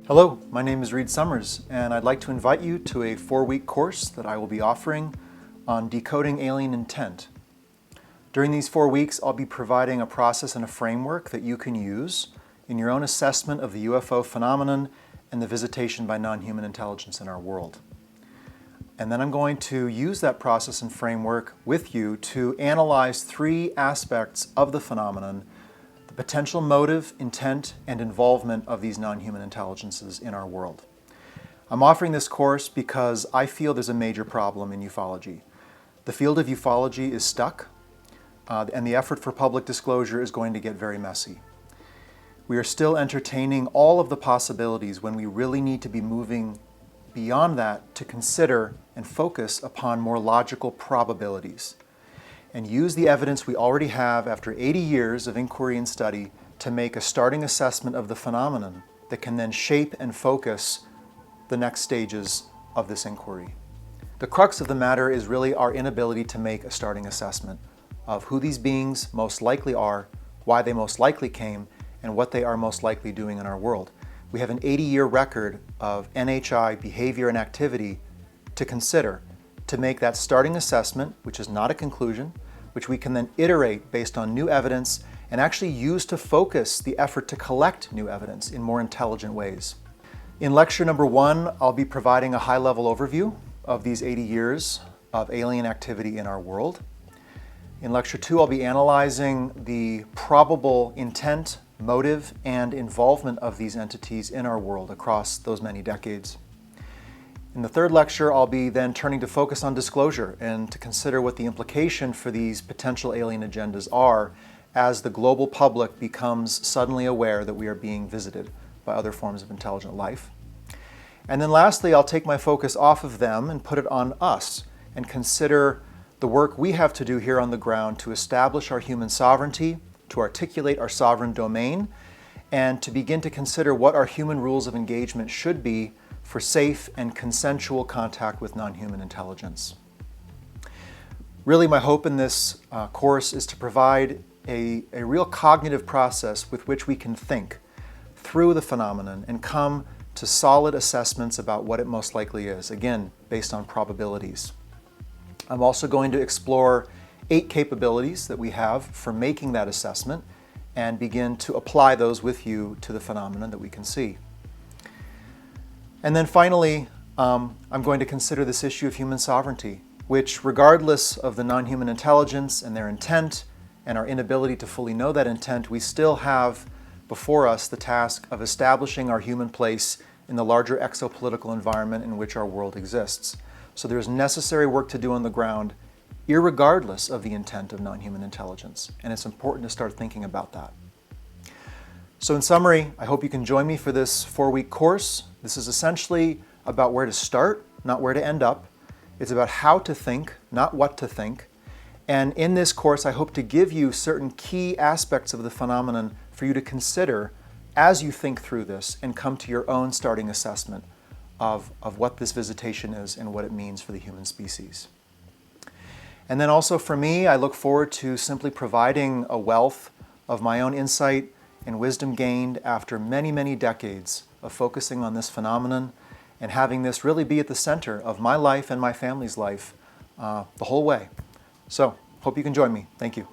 Hello, my name is Reed Summers, and I'd like to invite you to a 4-week course that I will be offering on decoding alien intent. During these 4 weeks, I'll be providing a process and a framework that you can use in your own assessment of the UFO phenomenon and the visitation by non-human intelligence in our world. And then I'm going to use that process and framework with you to analyze 3 aspects of the phenomenon: the potential motive, intent, and involvement of these non-human intelligences in our world. I'm offering this course because I feel there's a major problem in ufology. The field of ufology is stuck, and the effort for public disclosure is going to get very messy. We are still entertaining all of the possibilities when we really need to be moving beyond that to consider and focus upon more logical probabilities and use the evidence we already have after 80 years of inquiry and study to make a starting assessment of the phenomenon that can then shape and focus the next stages of this inquiry. The crux of the matter is really our inability to make a starting assessment of who these beings most likely are, why they most likely came, and what they are most likely doing in our world. We have an 80-year record of NHI behavior and activity to consider to make that starting assessment, which is not a conclusion, which we can then iterate based on new evidence and actually use to focus the effort to collect new evidence in more intelligent ways. In lecture number 1, I'll be providing a high-level overview of these 80 years of alien activity in our world. In lecture 2, I'll be analyzing the probable intent, motive, and involvement of these entities in our world across those many decades. In the 3rd lecture, I'll be then turning to focus on disclosure and to consider what the implication for these potential alien agendas are as the global public becomes suddenly aware that we are being visited by other forms of intelligent life. And then lastly, I'll take my focus off of them and put it on us and consider the work we have to do here on the ground to establish our human sovereignty, to articulate our sovereign domain, and to begin to consider what our human rules of engagement should be for safe and consensual contact with non-human intelligence. Really, my hope in this course is to provide a real cognitive process with which we can think through the phenomenon and come to solid assessments about what it most likely is, again, based on probabilities. I'm also going to explore 8 capabilities that we have for making that assessment and begin to apply those with you to the phenomenon that we can see. And then finally, I'm going to consider this issue of human sovereignty, which, regardless of the non-human intelligence and their intent and our inability to fully know that intent, we still have before us the task of establishing our human place in the larger exopolitical environment in which our world exists. So there's necessary work to do on the ground, irregardless of the intent of non-human intelligence, and it's important to start thinking about that. So in summary, I hope you can join me for this 4-week course. This is essentially about where to start, not where to end up. It's about how to think, not what to think. And in this course, I hope to give you certain key aspects of the phenomenon for you to consider as you think through this and come to your own starting assessment of what this visitation is and what it means for the human species. And then also for me, I look forward to simply providing a wealth of my own insight and wisdom gained after many, many decades of focusing on this phenomenon and having this really be at the center of my life and my family's life the whole way. So, hope you can join me. Thank you.